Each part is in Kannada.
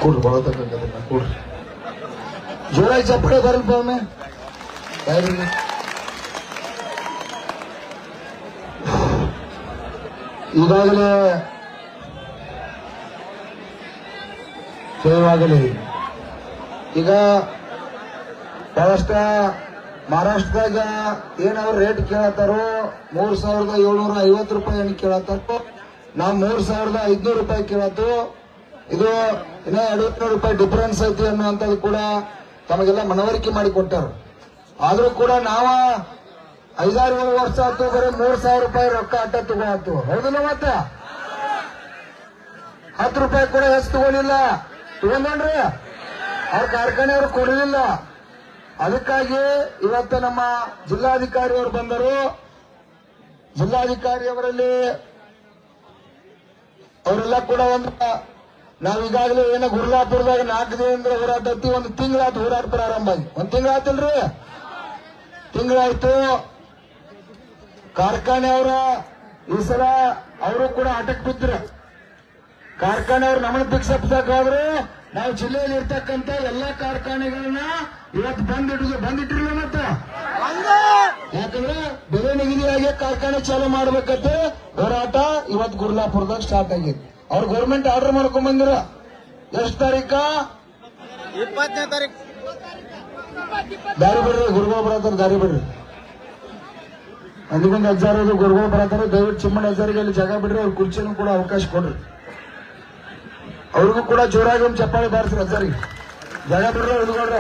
ಕೊಡ್ರಿ ಬಳತಕ್ಕಂಥದನ್ನ ಕೊಡ್ರಿ ಜೋರಾಗಿ ಚಪ್ಪಡೆ ಬರಲ್ಪ ಒಮ್ಮೆ ಈಗಾಗಲೇ ಸೇವಾಗಲಿ ಈಗ ಬಹಳಷ್ಟ ಮಹಾರಾಷ್ಟ್ರದಾಗ ಏನವ್ರ ರೇಟ್ ಕೇಳತ್ತಾರೋ 3,750 ರೂಪಾಯಿ ಏನು ಕೇಳತ್ತಾರೋ ನಾವು 3,500 ರೂಪಾಯಿ ಕೇಳತ್ತು. ಇದು ಇನ್ನ 200 ರೂಪಾಯಿ ಡಿಫರೆನ್ಸ್ ಐತಿ ಅನ್ನುವಂಥದ್ದು ಕೂಡ ತಮಗೆಲ್ಲ ಮನವರಿಕೆ ಮಾಡಿಕೊಟ್ಟಾರ. ಆದ್ರೂ ಕೂಡ ನಾವ 5-6 ವರ್ಷ ಆಯ್ತು ಬರೀ 3,000 ರೂಪಾಯಿ ರೊಕ್ಕ ಅಟ್ಟ ತಗೊಳತ್ತು. ಹೌದಿಲ್ಲ? ಮತ್ತೆ 10 ರೂಪಾಯಿ ಕೂಡ ಹೆಚ್ಚು ತಗೊಂಡಿಲ್ಲ. ತಗೊಂಡ್ರಿ ಅವ್ರ ಕಾರ್ಖಾನೆಯವರು ಕೊಡಲಿಲ್ಲ. ಅದಕ್ಕಾಗಿ ಇವತ್ತು ನಮ್ಮ ಜಿಲ್ಲಾಧಿಕಾರಿ ಅವರು ಬಂದರು. ಜಿಲ್ಲಾಧಿಕಾರಿ ಅವರಲ್ಲಿ ಅವರೆಲ್ಲ ಕೂಡ ನಾವೀಗಾಗಲೇ ಏನೋ ಗುರ್ಲಾಪುರದಾಗ 4 ದಿನದಿಂದ ಹೋರಾಟ ಹತ್ತಿ 1 ತಿಂಗಳಾಯ್ತು. ಹೋರಾಟ ಪ್ರಾರಂಭ ಆಗಿ 1 ತಿಂಗಳಾಯ್ತಲ್ರಿ? ತಿಂಗಳಾಯ್ತು. ಕಾರ್ಖಾನೆಯವರ ಈ ಸಲ ಅವರು ಕೂಡ ಆಟಕ್ಕೆ ಬಿದ್ರು. ಕಾರ್ಖಾನೆಯವರು ನಮ್ಮನ್ನ ಭಿಕ್ಷಾಪಿಸಕ್ಕಾದ್ರೆ ನಾವು ಜಿಲ್ಲೆಯಲ್ಲಿ ಇರ್ತಕ್ಕಂಥ ಎಲ್ಲಾ ಕಾರ್ಖಾನೆಗಳನ್ನ ಇವತ್ತು ಬಂದಿಟ್ಟಿರಲಿಲ್ಲ. ಮತ್ತೆ ಯಾಕಂದ್ರೆ ಬೆಲೆ ನಿಗದಿಯಾಗಿ ಕಾರ್ಖಾನೆ ಚಾಲು ಮಾಡ್ಬೇಕಂತೆ ಹೋರಾಟ ಇವತ್ತು ಗುರ್ಲಾಪುರದಾಗ ಸ್ಟಾರ್ಟ್ ಆಗಿದೆ. ಅವ್ರು ಗೌರ್ಮೆಂಟ್ ಆರ್ಡರ್ ಮಾಡ್ಕೊಂಡ್ ಬಂದಿರ. ಎಷ್ಟು ತಾರೀಕ? 20ನೇ ತಾರೀಕು. ದಾರಿ ಬಿಡ್ರಿ, ಗುರುಗಳು ಬರತ್ತಾರ, ದಾರಿ ಬಿಡ್ರಿ. ಅಂದಿಗೊಂದು ಅಜ್ಜಾರದು ಗುರುಗಳು ಬರತ್ತಾರ. ದಯವಿಟ್ಟು ಚಿಮ್ಮಣ್ಣ ಅಜ್ಜಾರಿಗೆ ಅಲ್ಲಿ ಜಾಗ ಬಿಡ್ರಿ. ಅವ್ರ ಕುರ್ಚಿನೂ ಕೂಡ ಅವಕಾಶ ಕೊಡ್ರಿ. ಅವ್ರಿಗೂ ಕೂಡ ಜೋರಾಗಿ ಒಂದು ಚಪ್ಪಾಳಿ ಬಾರಿಸ್ರಿ. ಅಜ್ಜಾರಿಗೆ ಜಾಗ ಬಿಡ್ರಿ, ಹುಡುಗಳ್ರ.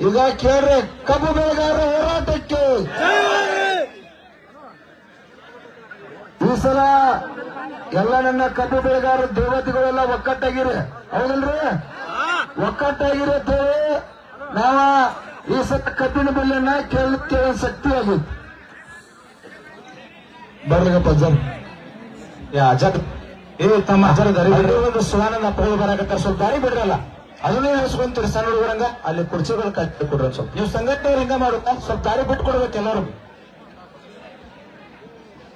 ಈಗ ಕೇಳ್ರಿ ಕಬ್ಬು ಬೆಳೆಗಾರರ ಹೋರಾಟಕ್ಕೆ ಈ ಸಲ ಎಲ್ಲ ನನ್ನ ಕಬ್ಬು ಬೆಳೆಗಾರರ ದೇವತೆಗಳೆಲ್ಲ ಒಕ್ಕಟ್ಟಾಗಿರಿ. ಹೌದಲ್ರಿ? ಒಕ್ಕಟ್ಟಾಗಿರಿ ಅಂತೇಳಿ ನಾವ ಈ ಸಲ ಕಬ್ಬಿನ ಬೆಲೆಯನ್ನ ಕೇಳಲಿಕ್ಕೆ ಶಕ್ತಿ ಆಗಿತ್ತು. ಬರ್ಲಿಗಪ್ಪ ಅಜ್ಜರ್. ಅಜ್ಜರ್ ತಮ್ಮ ಒಂದು ಸುಧಾನಂದ ಅಪ್ಪಗಳು ಬರಾಕತ್ತಾರ. ಸ್ವಲ್ಪ ದಾರಿ ಬಿಡ್ರಲ್ಲ, ಅದನ್ನೇ ಹೇಳ್ಸ್ಕೊಂತೀರಿ ಸಣ್ಣ ಹುಡುಗರಂಗ. ಅಲ್ಲಿ ಕುರ್ಚಿಗಳು ಕಟ್ಟಿ ಕೊಡ್ರಿ. ಸ್ವಲ್ಪ ನೀವು ಸಂಘಟನೆಯವ್ರು ಹಿಂಗ ಮಾಡುತ್ತಾ ಸ್ವಲ್ಪ ದಾರಿ ಬಿಟ್ಟು ಕೊಡ್ಬೇಕು ಎಲ್ಲರೂ.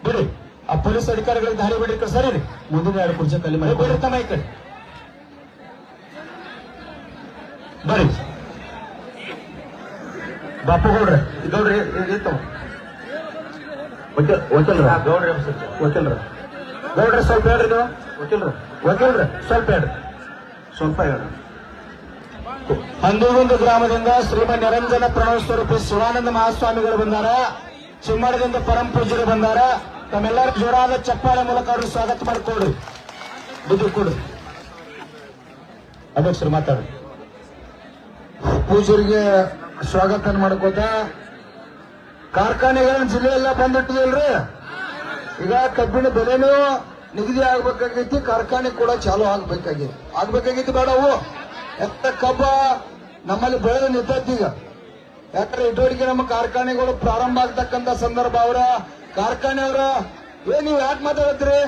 ಬಿಡಿ ಆ ಪೊಲೀಸ್ ಅಧಿಕಾರಿಗಳಿಗೆ ದಾರಿ ಬಿಡ್ರಿ. ಸರಿ ರೀ, ಮುಂದಿನ 2 ಕುರ್ಚಿ ಕಲ್ಲಿ ಮಾಡಿ ಬಿಡ್ರಿ. ತಮ್ಮ ಈ ಕಡೆ ಬರ್ರಿ. ಬಾಪು ಗೌಡ್ರೆ ಗೌಡ್ರೆ ಸ್ವಲ್ಪ ಹೇಳ್ರಿ. ನೀವು ವಕೀಲ್ರ ಸ್ವಲ್ಪ ಹೇಳ್ರಿ. ಹಂದೂಗುಂದು ಗ್ರಾಮದಿಂದ ಶ್ರೀಮನ್ ನಿರಂಜನ ಪ್ರಣವ ಸ್ವರೂಪಿ ಶಿವಾನಂದ ಮಹಾಸ್ವಾಮಿಗಳು ಬಂದಾರ. ಚಿಮ್ಮಡದಿಂದ ಪರಂ ಪೂಜ್ಯರು ಬಂದಾರ. ತಮ್ಮೆಲ್ಲರೂ ಜೋರಾದ ಚಪ್ಪಾಳೆ ಮೂಲಕ ಅವ್ರಿಗೆ ಸ್ವಾಗತ ಮಾಡಿಕೊಡ್ರಿ. ಬುದ್ಧಿ ಕೊಡ್ರಿ. ಅಧ್ಯಕ್ಷರು ಮಾತಾಡ್ರಿ. ಪೂಜ್ಯರಿಗೆ ಸ್ವಾಗತ ಮಾಡ್ಕೋತ ಕಾರ್ಖಾನೆಗಳನ್ನ ಜಿಲ್ಲೆಯೆಲ್ಲ ಬಂದಿಟ್ಟಿದಲ್ರಿ. ಈಗ ಕಬ್ಬಿನ ಬೆಲೆನೂ ನಿಗದಿ ಆಗ್ಬೇಕಾಗೈತಿ. ಕಾರ್ಖಾನೆ ಕೂಡ ಚಾಲು ಆಗ್ಬೇಕಾಗೈತಿ. ಬೇಡ ಅವು ಎತ್ತ ಕಬ್ಬ ನಮ್ಮಲ್ಲಿ ಬೆಳೆದು ನಿಂತೈತಿ. ಈಗ ಯಾಕಂದ್ರೆ ಇಟೋಡಿಗೆ ನಮ್ಮ ಕಾರ್ಖಾನೆಗಳು ಪ್ರಾರಂಭ ಆಗ್ತಕ್ಕಂಥ ಸಂದರ್ಭ ಅವರ ಕಾರ್ಖಾನೆಯವರ ನೀವು ಯಾಕೆ ಮಾತಾಡತ್ರಿ?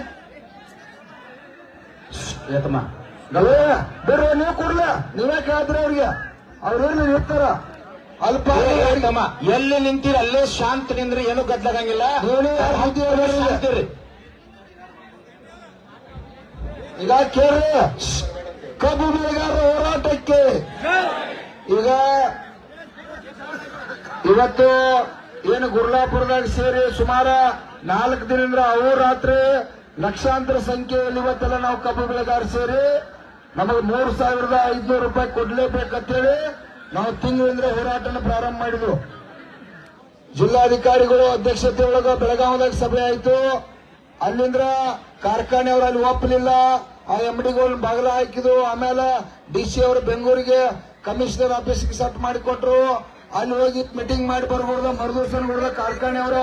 ಬೇರೆ ನೀವು ಕೊಡ್ಲ, ನೀವೇ ಕೇಳ್ತೀರಿ ಅವ್ರಿಗೆ. ಅವ್ರೇನು ಇರ್ತಾರ ಅಲ್ಪ ಎಲ್ಲಿ ನಿಂತೀರಿ ಅಲ್ಲೇ ಶಾಂತ ನಿಂದ್ರಿ, ಏನು ಗದ್ದಲಾಗಂಗಿಲ್ಲ. ಈಗ ಕೇಳ್ರಿ ಕಬ್ಬು ಬೆಳೆಗಾರರ ಹೋರಾಟಕ್ಕೆ. ಈಗ ಇವತ್ತು ಏನು ಗುರ್ಲಾಪುರದಾಗ ಸೇರಿ ಸುಮಾರು 4 ದಿನದಿಂದ ಅಹೋರಾತ್ರಿ ಲಕ್ಷಾಂತರ ಸಂಖ್ಯೆಯಲ್ಲಿ ಇವತ್ತೆಲ್ಲ ನಾವು ಕಬ್ಬು ಬೆಳೆಗಾರ ಸೇರಿ ನಮಗೆ 3,500 ರೂಪಾಯಿ ಕೊಡ್ಲೇಬೇಕಂತೇಳಿ ನಾವು ತಿಂಗಳಿಂದ ಹೋರಾಟನ ಪ್ರಾರಂಭ ಮಾಡಿದ್ರು. ಜಿಲ್ಲಾಧಿಕಾರಿಗಳು ಅಧ್ಯಕ್ಷತೆ ಒಳಗ ಬೆಳಗಾವದಾಗ ಸಭೆ ಆಯ್ತು. ಅಲ್ಲಿಂದ ಕಾರ್ಖಾನೆಯವರು ಅಲ್ಲಿ ಒಪ್ಪಲಿಲ್ಲ. ಆ ಎಂಡಿಗಳು ಬಾಗಿಲ ಹಾಕಿದ್ರು. ಆಮೇಲೆ DC ಅವರು ಬೆಂಗಳೂರಿಗೆ ಕಮಿಷನರ್ ಆಫೀಸ್ಗೆ ಸೆಟ್ ಮಾಡಿಕೊಟ್ರು. ಅಲ್ಲಿ ಹೋಗಿ ಮೀಟಿಂಗ್ ಮಾಡಿ ಬರ್ಬೋದ ಮರುದಿವಸ ನೋಡಿದ ಕಾರ್ಖಾನೆಯವರ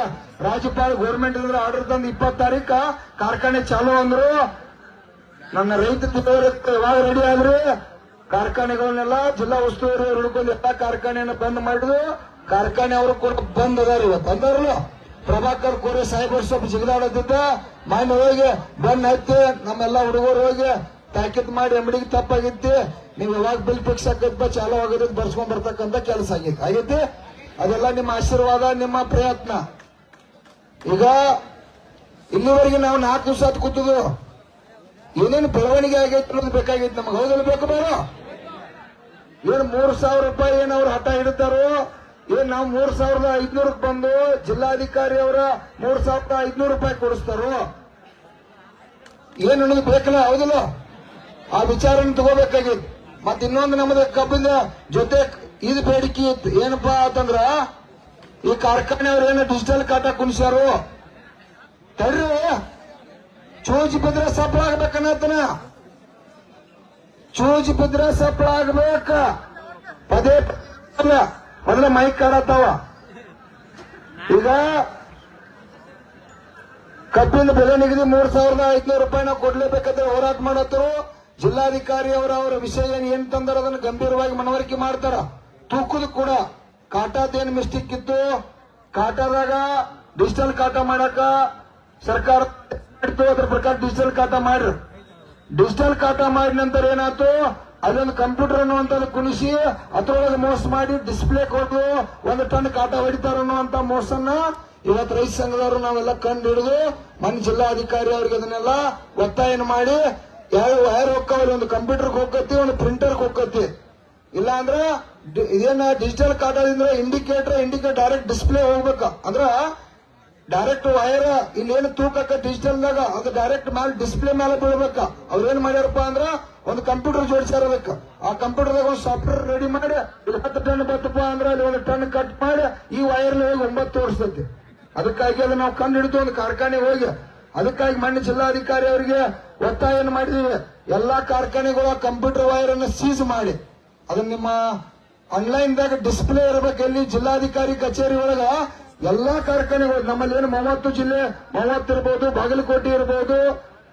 ರಾಜ್ಯಪಾಲ ಗೌರ್ಮೆಂಟ್ ಆರ್ಡರ್ ತಂದು 20 ತಾರೀಕ ಕಾರ್ಖಾನೆ ಚಾಲು ಅಂದ್ರು. ನನ್ನ ರೈತ ಯಾವಾಗ ರೆಡಿ ಆದ್ರೆ ಕಾರ್ಖಾನೆಗಳನ್ನೆಲ್ಲ ಜಿಲ್ಲಾ ಉಸ್ತುವಾರಿ ಹಿಡ್ಕೊಂಡು ಎಲ್ಲ ಕಾರ್ಖಾನೆಯನ್ನ ಬಂದ್ ಮಾಡಿದ್ರು. ಕಾರ್ಖಾನೆಯವರು ಕೂಡ ಬಂದ್ ಅದಾರ. ಇವತ್ತು ಅಂದಾರಲ್ಲ ಪ್ರಭಾಕರ್ ಕೋರೆ ಸಾಹೇಬರು ಸ್ವಲ್ಪ ಜಿಗದಾಡತ್ತಿದ್ದ ಮಾನ್ಯ ಹೋಗಿ ಬಂದ್ ಹತ್ತಿ ನಮ್ಮೆಲ್ಲ ಹುಡುಗರು ಹೋಗಿ ತಾಕೀತ್ ಮಾಡಿ ಅಂಗಡಿಗೆ ತಪ್ಪಾಗಿತ್ತು, ನೀವು ಯಾವಾಗ ಬಿಲ್ ಫಿಕ್ಸ್ ಆಗತ್ತ ಚಾಲು ಆಗೋದಕ್ಕೆ ಬರ್ಸ್ಕೊಂಡ್ ಬರ್ತಕ್ಕಂಥ ಕೆಲಸ ಆಗೈತಿ. ಅದೆಲ್ಲ ನಿಮ್ಮ ಆಶೀರ್ವಾದ, ನಿಮ್ಮ ಪ್ರಯತ್ನ. ಈಗ ಇಲ್ಲಿವರೆಗೆ ನಾವು 4 ದಿವಸ ಆತ್ ಕೂತದು ಏನೇನು ಬೆಳವಣಿಗೆ ಆಗೈತೆ ಅನ್ನೋದು ಬೇಕಾಗೈತೆ ನಮಗೆ. ಹೌದಲ್ಲ ಬೇಕು ಬಾರೋ? ಏನ್ 3,000 ರೂಪಾಯಿ ಏನ್ ಅವ್ರು ಹಠ ಹಿಡಿತಾರೋ, ಏನ್ ನಾವು 3,500 ಬಂದು ಜಿಲ್ಲಾಧಿಕಾರಿ ಅವರ 3,500 ರೂಪಾಯಿ ಕೊಡಿಸ್ತಾರೋ ಏನ್ ಅನ್ನೋದು ಬೇಕಲ್ಲ? ಹೌದಲ್ಲ? ಆ ವಿಚಾರನ ತಗೋಬೇಕಾಗಿತ್ತು. ಮತ್ ಇನ್ನೊಂದು ನಮ್ಮದ ಕಬ್ಬಿನ ಜೊತೆ ಇದು ಬೇಡಿಕೆ ಇತ್ತು. ಏನಪ್ಪಾ ಅಂತಂದ್ರ ಈ ಕಾರ್ಖಾನೆಯವ್ರು ಏನು ಡಿಜಿಟಲ್ ಕಾಟ ಕುಣಿಸ್ಯಾರು ತಡ್ರಿ, ಚೂಜಿ ಬಿದ್ರೆ ಸಫಲ ಆಗ್ಬೇಕನ್ನತನ, ಚೂಜಿ ಬಿದ್ರೆ ಸಫಲ ಆಗ್ಬೇಕ. ಪದೇ ಮೊದಲ ಮೈಕ್ ಕಾಡತ್ತಾವ. ಈಗ ಕಬ್ಬಿನ ಬೆಲೆ ನಿಗದಿ 3,500 ರೂಪಾಯಿ ನಾವು ಕೊಡ್ಲೇಬೇಕಾದ್ರೆ ಹೋರಾಟ ಮಾಡತ್ತರು. ಜಿಲ್ಲಾಧಿಕಾರಿ ಅವರ ವಿಷಯ ಏನ್ ತಂದಾರ ಅದನ್ನು ಗಂಭೀರವಾಗಿ ಮನವರಿಕೆ ಮಾಡ್ತಾರ. ತೂಕದ ಕೂಡ ಕಾಟಾದೇನು ಮಿಸ್ಟೇಕ್ ಇತ್ತು, ಕಾಟಾದಾಗ ಡಿಜಿಟಲ್ ಕಾಟ ಮಾಡಕ ಸರ್ಕಾರ ಅದ್ರ ಪ್ರಕಾರ ಡಿಜಿಟಲ್ ಕಾಟ ಮಾಡ್ರಿ. ಡಿಜಿಟಲ್ ಕಾಟ ಮಾಡಿದ ನಂತರ ಏನಾಯ್ತು, ಅದೊಂದು ಕಂಪ್ಯೂಟರ್ ಅನ್ನುವಂಥದ್ದು ಕುಣಿಸಿ ಅದ್ರೊಳಗೆ ಮೋಸ ಮಾಡಿ ಡಿಸ್ಪ್ಲೇ ಕೊಟ್ಟು 1 ಟನ್ ಕಾಟ ಹೊಡಿತಾರ ಅನ್ನುವಂತ ಮೋಸನ್ನ ಇವತ್ತು ರೈತ ಸಂಘದವರು ನಾವೆಲ್ಲ ಕಂಡು ಹಿಡಿದು ಮನೆ ಜಿಲ್ಲಾಧಿಕಾರಿ ಅವ್ರಿಗೆ ಅದನ್ನೆಲ್ಲ ಒತ್ತಾಯನ ಮಾಡಿ ಯಾವ ವೈರ್ ಹೋಗ್ತಾವಲ್ಲಿ ಒಂದು ಕಂಪ್ಯೂಟರ್ಗೆ ಹೋಗತಿ, ಒಂದು ಪ್ರಿಂಟರ್ಗೆ ಹೋಗತಿ. ಇಲ್ಲ ಅಂದ್ರ ಇದೇನ ಡಿಜಿಟಲ್ ಕಾಟದಿಂದ ಇಂಡಿಕೇಟರ್ ಡೈರೆಕ್ಟ್ ಡಿಸ್ಪ್ಲೇ ಹೋಗ್ಬೇಕ. ಅಂದ್ರ ಡೈರೆಕ್ಟ್ ವೈರ್ ಇಲ್ಲೇನು ತೂಕಕ್ಕ ಡಿಜಿಟಲ್ದಾಗ ಅದು ಡೈರೆಕ್ಟ್ ಮೇಲೆ ಡಿಸ್ಪ್ಲೇ ಮೇಲೆ ಬೀಳ್ಬೇಕ. ಅವ್ರೇನ್ ಮಾಡ್ಯಾರಪ್ಪ ಅಂದ್ರ ಒಂದು ಕಂಪ್ಯೂಟರ್ ಜೋಡಿಸ್ಯಾರ. ಅದಕ್ಕೆ ಆ ಕಂಪ್ಯೂಟರ್ದಾಗ ಒಂದು ಸಾಫ್ಟ್ವೇರ್ ರೆಡಿ ಮಾಡಿ ಇಲ್ಲಿ 10 ಟನ್ ಬತ್ತಪ್ಪ ಅಂದ್ರ ಅಲ್ಲಿ 1 ಟನ್ ಕಟ್ ಮಾಡಿ ಈ ವೈರ್ ಹೋಗಿ 9 ತೋರಿಸ್ತೈತಿ. ಅದಕ್ಕಾಗಿ ಅದು ನಾವು ಕಂಡು ಹಿಡಿದು ಒಂದು ಕಾರ್ಖಾನೆ ಹೋಗಿ ಅದಕ್ಕಾಗಿ ಮಣ್ಣು ಜಿಲ್ಲಾಧಿಕಾರಿ ಅವರಿಗೆ ಒತ್ತಾಯನ ಮಾಡಿದೀವಿ. ಎಲ್ಲಾ ಕಾರ್ಖಾನೆಗಳ ಕಂಪ್ಯೂಟರ್ ವೈರ್ ಅನ್ನು ಸೀಸ್ ಮಾಡಿ ಅದನ್ನ ನಿಮ್ಮ ಆನ್ಲೈನ್ ದಾಗ ಡಿಸ್ಪ್ಲೇ ಇರಬೇಕು. ಎಲ್ಲಿ ಜಿಲ್ಲಾಧಿಕಾರಿ ಕಚೇರಿ ಒಳಗ ಎಲ್ಲಾ ಕಾರ್ಖಾನೆಗಳು ನಮ್ಮಲ್ಲಿ ಏನು 30 ಜಿಲ್ಲೆ 30 ಇರ್ಬೋದು, ಬಾಗಲಕೋಟೆ ಇರ್ಬೋದು,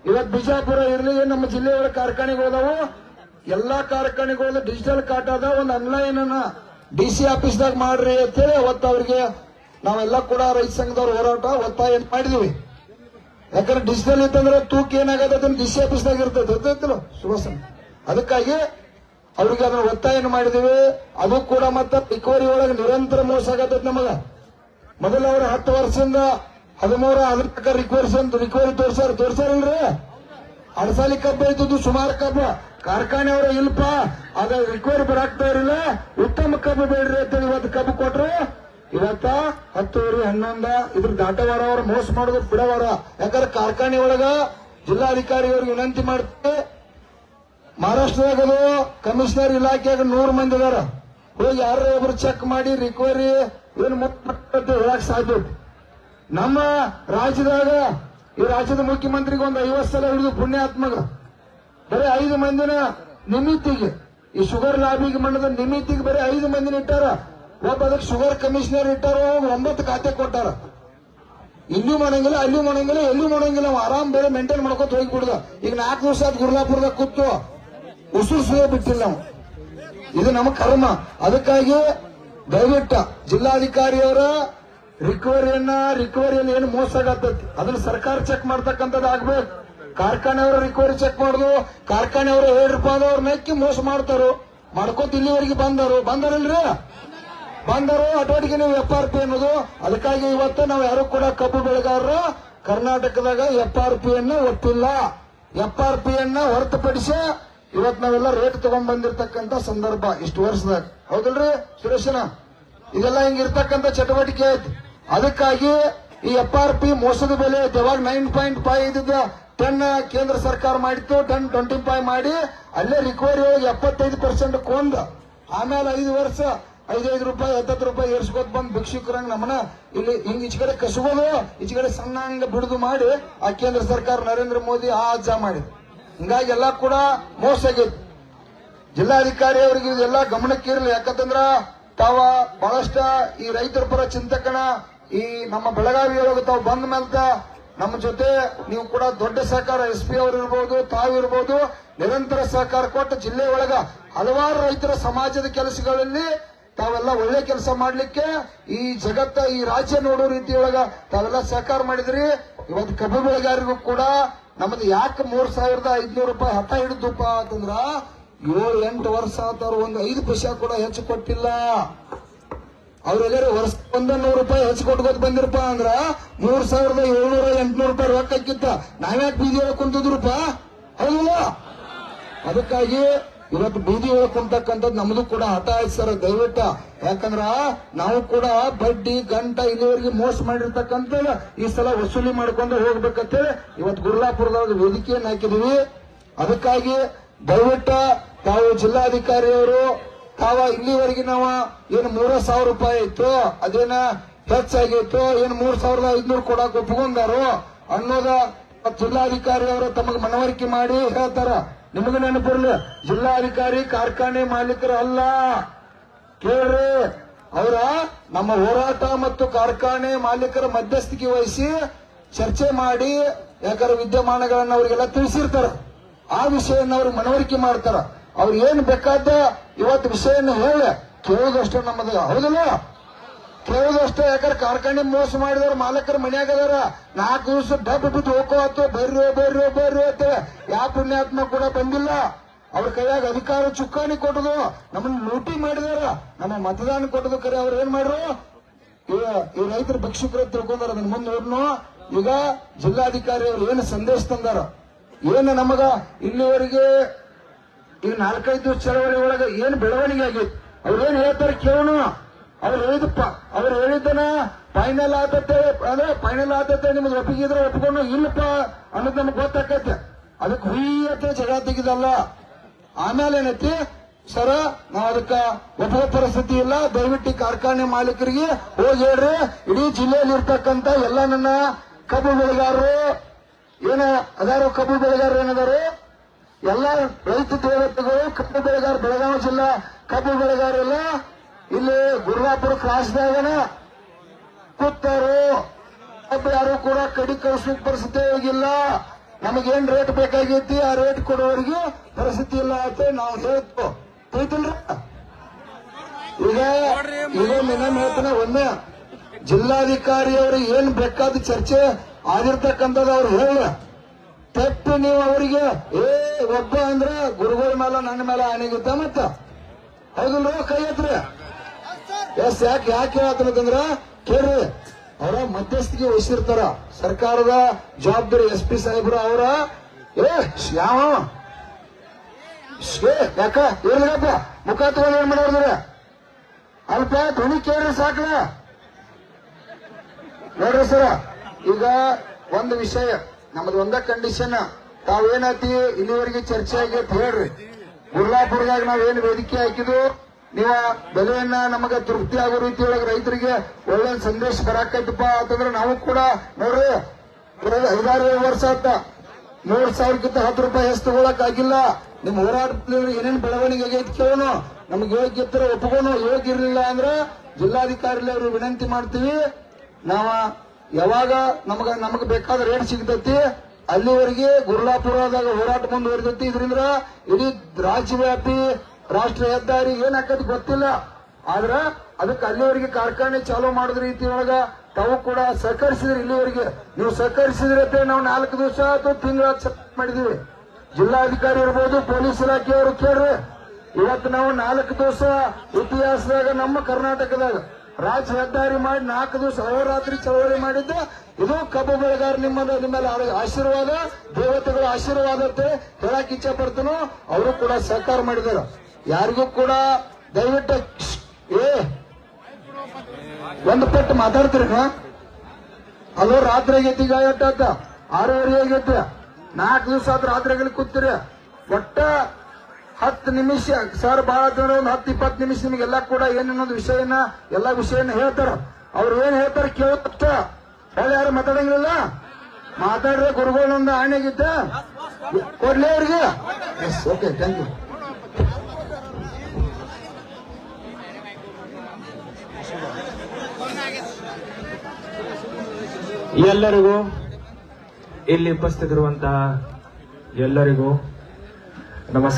ಇವತ್ತು ಬಿಜಾಪುರ ಇರಲಿ, ನಮ್ಮ ಜಿಲ್ಲೆಯೊಳಗೆ ಕಾರ್ಖಾನೆಗಳದಾವು. ಎಲ್ಲಾ ಕಾರ್ಖಾನೆಗಳ ಡಿಜಿಟಲ್ ಕಾಟಾದ ಒಂದು ಆನ್ಲೈನ್ ಅನ್ನ DC ಆಫೀಸ್ದಾಗ ಮಾಡ್ರಿ ಅಂತೇಳಿ ಅವತ್ತು ಅವ್ರಿಗೆ ನಾವೆಲ್ಲ ಕೂಡ ರೈತ ಸಂಘದವ್ರ ಹೋರಾಟ ಒತ್ತಾಯ ಮಾಡಿದೀವಿ. ಯಾಕಂದ್ರೆ ಡಿಜಿಟಲ್ ಇತ್ತಂದ್ರೆ ತೂಕ ಏನಾಗತ್ತೆ ಅದನ್ನ DC ಆಫೀಸ್ದಾಗ ಇರ್ತೈತಿಲ್ಲ ಸುಭಾಷನ್. ಅದಕ್ಕಾಗಿ ಅವ್ರಿಗೆ ಅದನ್ನ ಒತ್ತಾಯನ ಮಾಡಿದೀವಿ. ಅದು ಕೂಡ ಮತ್ತೆ ರಿಕವರಿ ಒಳಗೆ ನಿರಂತರ ಮೋಸ ಆಗತ್ತ ನಮಗ. ಮೊದಲು ಅವ್ರ 10 ವರ್ಷದಿಂದ 13 ಅದ್ರ ಪ್ರಕಾರ ರಿಕವರಿ ತೋರ್ಸಾರಲ್ರಿ. ಅಡಸಾಲಿ ಕಬ್ಬ ಇದ್ದು ಸುಮಾರು ಕಬ್ಬ ಕಾರ್ಖಾನೆ ಅವರ ಇಲ್ಪ ಅದ ರಿಕವರಿ ಬರಾಕ್ತಾ ಇರಲಿಲ್ಲ. ಉತ್ತಮ ಕಬ್ಬು ಬೇಡ್ರಿ ಅಂತ ಇವತ್ತು ಕಬ್ಬು ಕೊಟ್ರು. ಇವತ್ತ 10, 11 ಇದ್ರ ದಾಟವಾರ ಅವ್ರ ಮೋಸ ಮಾಡೋದು ಬಿಡವಾರ. ಯಾಕಂದ್ರೆ ಕಾರ್ಖಾನೆ ಒಳಗ ಜಿಲ್ಲಾಧಿಕಾರಿ ಅವ್ರಿಗೆ ವಿನಂತಿ ಮಾಡ್ತಾರೆ. ಮಹಾರಾಷ್ಟ್ರದಾಗ ಅದು ಕಮಿಷನರ್ ಇಲಾಖೆಯಾಗ 100 ಮಂದಿ ಅದಾರ. ಹೋಗಿ ಯಾರು ಒಬ್ರು ಚೆಕ್ ಮಾಡಿ ರಿಕವರಿ ಏನು ಹೇಳಕ್ ಸಾಧ್ಯ. ನಮ್ಮ ರಾಜ್ಯದಾಗ ಈ ರಾಜ್ಯದ ಮುಖ್ಯಮಂತ್ರಿಗೆ ಒಂದು 50 ಸಲ ಹಿಡಿದು ಪುಣ್ಯಾತ್ಮಗ ಬರೀ 5 ಮಂದಿನ ನಿಮಿತ್ತಿಗೆ ಈ ಶುಗರ್ ಲಾಬಿಗೆ ಮಂಡದ ನಿಮಿತ್ತಿಗೆ ಬರೀ 5 ಮಂದಿನ ಇಟ್ಟಾರ. ಒಬ್ಬ ಅದಕ್ಕೆ ಶುಗರ್ ಕಮಿಷನರ್ ಇಟ್ಟಾರ, 9 ಖಾತೆ ಕೊಟ್ಟಾರ. ಇಲ್ಲೂ ಮಾಡಂಗಿಲ್ಲ, ಅಲ್ಲೂ ಮಾಡಂಗಿಲ್ಲ, ಎಲ್ಲೂ ಮಾಡಂಗಿಲ್ಲ. ಆರಾಮ್ ಬೇರೆ ಮೇಂಟೈನ್ ಮಾಡ್ಕೊತ ಹೋಗಿಬಿಡುದ. ಈಗ 4 ದಿವಸ ಆದ್ ಗುರ್ಲಾಪುರದಾಗ ಕೂತು ಉಸುಸು ಬಿಟ್ಟಿಲ್ಲ ನಾವು. ಇದು ನಮ್ಮ ಕರ್ಮ. ಅದಕ್ಕಾಗಿ ದಯವಿಟ್ಟು ಜಿಲ್ಲಾಧಿಕಾರಿಯವರ ರಿಕವರಿಯಲ್ಲಿ ಏನು ಮೋಸ ಆಗತ್ತೈತಿ ಅದನ್ನ ಸರ್ಕಾರ ಚೆಕ್ ಮಾಡ್ತಕ್ಕಂಥದ್ದು ಆಗ್ಬೇಕು. ಕಾರ್ಖಾನೆಯವರ ರಿಕವರಿ ಚೆಕ್ ಮಾಡುದು, ಕಾರ್ಖಾನೆಯವರು 7 ರೂಪಾಯಿದವ್ರ ನೆಕ್ಕಿ ಮೋಸ ಮಾಡ್ತಾರೋ ಮಾಡ್ಕೋತ ಇಲ್ಲಿವರೆಗೆ ಬಂದಾರಲ್ರಿ ಬಂದರು ಅಟೋಟಿಗೆ ನೀವು FRP ಅನ್ನೋದು. ಅದಕ್ಕಾಗಿ ಇವತ್ತು ನಾವು ಯಾರು ಕೂಡ ಕಬ್ಬು ಬೆಳೆಗಾರರ ಕರ್ನಾಟಕದಾಗ FRP ಒಪ್ಪಿಲ್ಲ. FRP ಹೊರತುಪಡಿಸಿ ಇವತ್ತು ನಾವೆಲ್ಲ ರೇಟ್ ತಗೊಂಡ್ ಬಂದಿರತಕ್ಕಂತ ಸಂದರ್ಭ ಇಷ್ಟು ವರ್ಷದಾಗ. ಹೌದಲ್ರಿ ಸುರೇಶನ? ಇದೆಲ್ಲ ಹಿಂಗಿರ್ತಕ್ಕಂಥ ಚಟುವಟಿಕೆ ಐತಿ. ಅದಕ್ಕಾಗಿ ಈ FRP ಮೋಸದ ಬೆಲೆ ಐತಿ. ಯಾವಾಗ 9.5 ಇದ್ದಿದ್ದ 10 ಕೇಂದ್ರ ಸರ್ಕಾರ ಮಾಡಿತ್ತು, 10.25 ಮಾಡಿ ಅಲ್ಲೇ ರಿಕವರಿ ಒಳಗೆ 75% ಕೊಂದ. ಆಮೇಲೆ 5 ವರ್ಷ 5 ರೂಪಾಯಿ 10 ರೂಪಾಯಿ ಏರ್ಸ್ಕೊತ್ ಬಂದ್ ಭಿಕ್ಷುಕರಂಗ್ ನಮ್ಮನ್ನ ಇಲ್ಲಿ ಹಿಂಗ್ ಈಚ ಕಡೆ ಕಸಗೋದು, ಈಚ ಕಡೆ ಸಣ್ಣ ಬಿಡುದು ಮಾಡಿ ಆ ಕೇಂದ್ರ ಸರ್ಕಾರ ನರೇಂದ್ರ ಮೋದಿ ಆ ಅಜ್ಜ ಮಾಡಿದ್ರು. ಹಿಂಗಾಗಿ ಎಲ್ಲಾ ಕೂಡ ಮೋಸ ಆಗೈತಿ. ಜಿಲ್ಲಾಧಿಕಾರಿ ಅವರಿಗೆ ಇದೆಲ್ಲ ಗಮನಕ್ಕೆ ಇರಲಿ. ಯಾಕಂತಂದ್ರ ತಾವ ಬಹಳಷ್ಟ ಈ ರೈತರ ಪರ ಚಿಂತಕನ ಈ ನಮ್ಮ ಬೆಳಗಾವಿಯೊಳಗೆ ತಾವು ಬಂದ ಮೇಲೆ ನಮ್ಮ ಜೊತೆ ನೀವು ಕೂಡ ದೊಡ್ಡ ಸಹಕಾರ SP ಅವರು ಇರ್ಬೋದು, ತಾವಿರ್ಬೋದು, ನಿರಂತರ ಸಹಕಾರ ಕೊಟ್ಟು ಜಿಲ್ಲೆ ಒಳಗ ಹಲವಾರು ರೈತರ ಸಮಾಜದ ಕೆಲಸಗಳಲ್ಲಿ ತಾವೆಲ್ಲ ಒಳ್ಳೆ ಕೆಲಸ ಮಾಡ್ಲಿಕ್ಕೆ ಈ ಜಗತ್ತ ಈ ರಾಜ್ಯ ನೋಡೋ ರೀತಿಯೊಳಗ ತಾವೆಲ್ಲ ಸಹಕಾರ ಮಾಡಿದ್ರಿ. ಇವತ್ತು ಕಬ್ಬು ಬೆಳೆಗಾರರಿಗೂ ಕೂಡ ನಮ್ದು ಯಾಕೆ 3,500 ರೂಪಾಯಿ ಹಠ ಹಿಡಿದಪ್ಪ ಅಂತಂದ್ರ 7-8 ವರ್ಷ ಆತವ್ರು ಒಂದು 5 ಪೈಸಾ ಕೂಡ ಹೆಚ್ಚು ಕೊಟ್ಟಿಲ್ಲ. ಅವ್ರೆಲ್ಲರೂ ವರ್ಷ 100 ರೂಪಾಯಿ ಹೆಚ್ಚು ಕೊಟ್ಕೋತ ಬಂದಿರಪ್ಪ ಅಂದ್ರ 3,700-800 ರೂಪಾಯಿ ರೊಕ್ಕಕ್ಕಿತ್ತ ನಾವ್ಯಾಕೆ ಬೀದಿ ಒಳಗೆ ಕುಂತಿದ್ರಪ್ಪ, ಹೌದಲ್ಲ? ಅದಕ್ಕಾಗಿ ಇವತ್ತು ಬೀದಿ ಒಳಗೆ ಕುಂತಕ್ಕಂಥದ್ದು ನಮ್ದು ಕೂಡ ಹಠ ಆಯ್ತು ಸರ್, ದಯವಿಟ್ಟು. ಯಾಕಂದ್ರ ನಾವು ಕೂಡ ಬಡ್ಡಿ ಗಂಟ ಇಲ್ಲಿವರೆಗೆ ಮೋಸ ಮಾಡಿರ್ತಕ್ಕಂಥದ್ದು ಈ ಸಲ ವಸೂಲಿ ಮಾಡ್ಕೊಂಡು ಹೋಗ್ಬೇಕಂತೇಳಿ ಇವತ್ತು ಗುರ್ಲಾಪುರದೊಳಗೆ ವೇದಿಕೆಯನ್ನು ಹಾಕಿದೀವಿ. ಅದಕ್ಕಾಗಿ ದಯವಿಟ್ಟು ತಾವು ಜಿಲ್ಲಾಧಿಕಾರಿಯವರು ತಾವ ಇಲ್ಲಿವರೆಗೆ ನಾವು ಏನು 3,000 ರೂಪಾಯಿ ಇತ್ತು ಅದೇನ ಹೆಚ್ಚಾಗಿತ್ತು, ಏನು 3,500 ಕೊಡಕ್ ಒಪ್ಕೊಂಡಾರು ಅನ್ನೋದ ಜಿಲ್ಲಾಧಿಕಾರಿ ಅವರು ತಮಗೆ ಮನವರಿಕೆ ಮಾಡಿ ಹೇಳ್ತಾರ. ನಿಮಗೆ ನೆನಪಿರ್ಲಿ, ಜಿಲ್ಲಾಧಿಕಾರಿ ಕಾರ್ಖಾನೆ ಮಾಲೀಕರು ಅಲ್ಲ, ಕೇಳ್ರಿ. ಅವರ ನಮ್ಮ ಹೋರಾಟ ಮತ್ತು ಕಾರ್ಖಾನೆ ಮಾಲೀಕರ ಮಧ್ಯಸ್ಥಿಕೆ ವಹಿಸಿ ಚರ್ಚೆ ಮಾಡಿ, ಯಾಕಂದ್ರೆ ವಿದ್ಯಮಾನಗಳನ್ನ ಅವರಿಗೆಲ್ಲ ತಿಳಿಸಿರ್ತಾರ, ಆ ವಿಷಯನ ಅವ್ರಿಗೆ ಮನವರಿಕೆ ಮಾಡ್ತಾರ. ಅವ್ರು ಏನ್ ಬೇಕಾದ ಇವತ್ತು ವಿಷಯನ ಹೇಳಿ ಕೇಳೋದಷ್ಟೇ ನಮ್ಮದ, ಹೌದಲ್ಲ? ಕೇಳೋದಷ್ಟೇ. ಯಾಕಂದ್ರೆ ಕಾರ್ಖಾನೆ ಮೋಸ ಮಾಡಿದಾರ, ಮಾಲಕರ ಮನ್ಯಾಗದಾರ, 4 ದಿವಸ ಡಬ್ ಬಿಟ್ಟು ಹೋಗೋತು, ಬರ್ರಿ ಬರ್ರಿ ಬರ್ರಿ ಅಂತ ಯಾವ ಪುಣ್ಯಾತ್ಮ ಕೂಡ ಬಂದಿಲ್ಲ. ಅವ್ರ ಕೈಯಾಗ ಅಧಿಕಾರ ಚುಕ್ಕಾಣಿ ಕೊಟ್ಟದು, ನಮ್ಮನ್ನ ಲೂಟಿ ಮಾಡಿದಾರ, ನಮ್ಮ ಮತದಾನ ಕೊಟ್ಟದು. ಕರೆ ಅವ್ರು ಏನ್ ಮಾಡ್ರು, ಈ ರೈತರ ಭಿಕ್ಷುಕರು ತಿಳ್ಕೊಂಡಾರ. ಅದನ್ನ ಮುಂದೆ ನೋಡ್ನು. ಈಗ ಜಿಲ್ಲಾಧಿಕಾರಿ ಅವ್ರು ಏನು ಸಂದೇಶ ತಂದಾರ, ಏನು ನಮಗ ಇಲ್ಲಿವರೆಗೆ ಈಗ 4-5 ದಿವಸ ಚಳವಳಿ ಒಳಗೆ ಏನು ಬೆಳವಣಿಗೆ ಆಗೈತಿ, ಅವ್ರೇನ್ ಹೇಳ್ತಾರೆ ಕೇಳೋಣ. ಅವ್ರು ಹೇಳಿದ್ದನ ಫೈನಲ್ ಆದತ್ತೆ ಅಂದ್ರೆ ಫೈನಲ್ ಆದತ್ತೆ, ನಿಮ್ಗೆ ಒಪ್ಪಿಗಿದ್ರೆ ಒಪ್ಕೊಂಡು, ಇಲ್ಲಪ್ಪ ಅನ್ನೋದು ನಮ್ಗೆ ಗೊತ್ತಾಕೈತೆ. ಅದಕ್ಕೆ ಹುಯ್ಯತ್ತೆ ಜಗಳ ತೆಗಿದಲ್ಲ. ಆಮೇಲೆ ಏನೈತಿ ಸರ, ನಾವ್ ಅದಕ್ಕ ಒಪ್ಪುವ ಪರಿಸ್ಥಿತಿ ಇಲ್ಲ. ದಯವಿಟ್ಟು ಕಾರ್ಖಾನೆ ಮಾಲೀಕರಿಗೆ ಹೋಗಿ ಹೇಳ್ರಿ, ಇಡೀ ಜಿಲ್ಲೆಯಲ್ಲಿ ಇರ್ತಕ್ಕಂಥ ಎಲ್ಲ ನನ್ನ ಕಬ್ಬು ಬೆಳೆಗಾರರು ಏನ ಅದಾರು, ಕಬ್ಬು ಬೆಳೆಗಾರರು ಏನದಾರು, ಎಲ್ಲ ರೈತ ದೇವತೆಗಳು, ಕಬ್ಬು ಬೆಳೆಗಾರ, ಬೆಳಗಾವಿ ಜಿಲ್ಲಾ ಕಬ್ಬು ಬೆಳೆಗಾರೆಲ್ಲ ಇಲ್ಲಿ ಗುರ್ಲಾಪುರ ಕ್ರಾಸ್ದಾಗನ ಕೂತಾರು. ಕಬ್ಬು ಯಾರು ಕೂಡ ಕಡಿ ಕಳಿಸೋ ಪರಿಸ್ಥಿತಿ ಹೋಗಿಲ್ಲ. ನಮಗೇನ್ ರೇಟ್ ಬೇಕಾಗೈತಿ ಆ ರೇಟ್ ಕೊಡೋರಿಗೆ ಪರಿಸ್ಥಿತಿ ಇಲ್ಲ ಅಂತ ನಾವು ಹೇಳ್ತು, ತಿಳಿತಿಲ್ರ? ಈಗ ಮಿನಮ್ ಹೇಳ್ತಾನೆ, ಒಮ್ಮೆ ಜಿಲ್ಲಾಧಿಕಾರಿ ಅವರು ಏನ್ ಬೇಕಾದ ಚರ್ಚೆ ಆಗಿರ್ತಕ್ಕಂಥದ್ದು ಅವ್ರು ಹೇಳ ತಪ್ಪು. ನೀವು ಅವರಿಗೆ ಒಬ್ಬ ಅಂದ್ರ ಗುರುಗಳ ಮೇಲೆ ನನ್ನ ಮೇಲೆ ಆನೆಗಿತ್ತ ಮತ್ತ, ಹೌದಿಲ್ರ? ಕೈ ಹತ್ರ ಎಸ್ ಯಾಕೆ ಹೇಳ್ತಾನಂದ್ರ ಕೇಳ್ರಿ, ಅವರ ಮಧ್ಯಸ್ಥಿಗೆ ವಹಿಸಿರ್ತಾರ. ಸರ್ಕಾರದ ಜವಾಬ್ದಾರಿ SP ಸಾಹೇಬ್ರು ಅವರ ಯಾವ ಯಾಕ ಇರ್ಲಿಗಪ್ಪ ಮುಖ ತಗೊಂಡು ಏನ್ ಮಾಡೋದ್ರ ಅಲ್ಪ ಧ್ವನಿ ಕೇಳ್ರಿ ಸಾಕ್ಲ. ನೋಡ್ರಿ ಸರ, ಈಗ ಒಂದು ವಿಷಯ ನಮ್ದು ಒಂದ ಕಂಡೀಷನ್, ತಾವೇನತಿ ಇಲ್ಲಿವರೆಗೆ ಚರ್ಚೆ ಆಗೈತೆ ಹೇಳ್ರಿ. ಗುರ್ಲಾಪುರದಾಗ ನಾವೇನು ವೇದಿಕೆ ಹಾಕಿದ್ವು, ನೀವ ಬೆಲೆಯನ್ನ ನಮಗ ತೃಪ್ತಿ ಆಗೋ ರೀತಿಯೊಳಗೆ ರೈತರಿಗೆ ಒಳ್ಳೆ ಸಂದೇಶ ಬರಾಕೈತಪ್ಪ ಅಂತಂದ್ರೆ ನಾವು ಕೂಡ ನೋಡ್ರಿ 5-6 ವರ್ಷ ಆತ 3,000ಕ್ಕಿಂತ 10 ರೂಪಾಯಿ ಹೆಚ್ಚು ತಗೊಳಕ್ ಆಗಿಲ್ಲ. ನಿಮ್ ಹೋರಾಟದಲ್ಲಿ ಏನೇನು ಬೆಳವಣಿಗೆ ಆಗೈತಿ ಕೇಳೋಣ. ನಮ್ಗೆ ಯೋಗ್ಯ ಇದ್ರೆ ಒಪ್ಕೋಣ, ಯೋಗ್ಯ ಇರ್ಲಿಲ್ಲ ಅಂದ್ರೆ ಜಿಲ್ಲಾಧಿಕಾರಿ ಅವ್ರಿಗೆ ವಿನಂತಿ ಮಾಡ್ತೀವಿ. ನಾವ ಯಾವಾಗ ನಮಗ ಬೇಕಾದ ರೇಟ್ ಸಿಗ್ತೈತಿ ಅಲ್ಲಿವರೆಗೆ ಗುರ್ಲಾಪುರದಾಗ ಹೋರಾಟ ಮುಂದುವರಿದೈತಿ. ಇದರಿಂದ ಇಡೀ ರಾಜ್ಯವ್ಯಾಪಿ ರಾಷ್ಟ್ರೀಯ ಹೆದ್ದಾರಿ ಏನಾಕತಿ ಗೊತ್ತಿಲ್ಲ. ಆದ್ರ ಅದಕ್ಕೆ ಅಲ್ಲಿವರೆಗೆ ಕಾರ್ಖಾನೆ ಚಾಲೂ ಮಾಡಿದ ರೀತಿಯೊಳಗ ತಾವು ಕೂಡ ಸಹಕರಿಸಿದ್ರಿ. ಇಲ್ಲಿವರೆಗೆ ನೀವು ಸಹಕರಿಸಿದ್ರೆ ನಾವು 4 ದಿವಸ ಅಥವಾ ತಿಂಗಳ ಮಾಡಿದೀವಿ. ಜಿಲ್ಲಾಧಿಕಾರಿ ಇರ್ಬೋದು, ಪೊಲೀಸ್ ಇಲಾಖೆಯವರು ಕೇಳ್ರಿ. ಇವತ್ತು ನಾವು 4 ದಿವಸ ಇತಿಹಾಸದಾಗ ನಮ್ಮ ಕರ್ನಾಟಕದಾಗ ರಾಜ್ಯ ಹೆದ್ದಾರಿ ಮಾಡಿ 4 ದಿವಸ ಅಹೋರಾತ್ರಿ ಚಳವಳಿ ಮಾಡಿದ್ದ. ಇದು ಕಬ್ಬು ಬೆಳೆಗಾರ ನಿಮ್ಮೆಲ್ಲ ಆಶೀರ್ವಾದ, ದೇವತೆಗಳ ಆಶೀರ್ವಾದ ಅಂತ ಹೇಳಕ್ ಇಚ್ಛೆ ಪಡ್ತಾನೋ. ಅವರು ಕೂಡ ಸಹಕಾರ ಮಾಡಿದಾರ. ಯಾರಿಗೂ ಕೂಡ ದಯವಿಟ್ಟು ಒಂದು ಪಟ್ಟು ಮಾತಾಡ್ತೀರಿ. ಅಲ್ಲೋ ರಾತ್ರಿ ಆಗೈತಿ, ಈಗ 6:30 ಆಗೈತಿ, 4 ದಿವಸ ಆದ್ರೆ ರಾತ್ರಿಗಳಿಗೆ ಕೂತೀರಿ. ಒಟ್ಟ 10 ನಿಮಿಷ ಸರ್, ಬಹಳ ಒಂದು 10-20 ನಿಮಿಷ ನಿಮಗೆಲ್ಲ ಕೂಡ ಏನನ್ನೋದು ವಿಷಯನ ಎಲ್ಲಾ ವಿಷಯನ ಹೇಳ್ತಾರ. ಅವ್ರು ಏನ್ ಹೇಳ್ತಾರ ಕೇಳತ್ತ, ಹೇಳಿ ಯಾರು ಮಾತಾಡಂಗಿಲ್ಲ. ಮಾತಾಡ್ರೆ ಗುರುಗಳೊಂದು ಆಣೆಗಿದ್ದ ಕೊಡ್ಲಿ ಅವ್ರಿಗೆ. Yes, okay, thank you. ಎಲ್ಲರಿಗೂ ಇಲ್ಲಿ ಉಪಸ್ಥಿತರಿರುವಂತಹ ಎಲ್ಲರಿಗೂ ನಮಸ್ಕಾರ.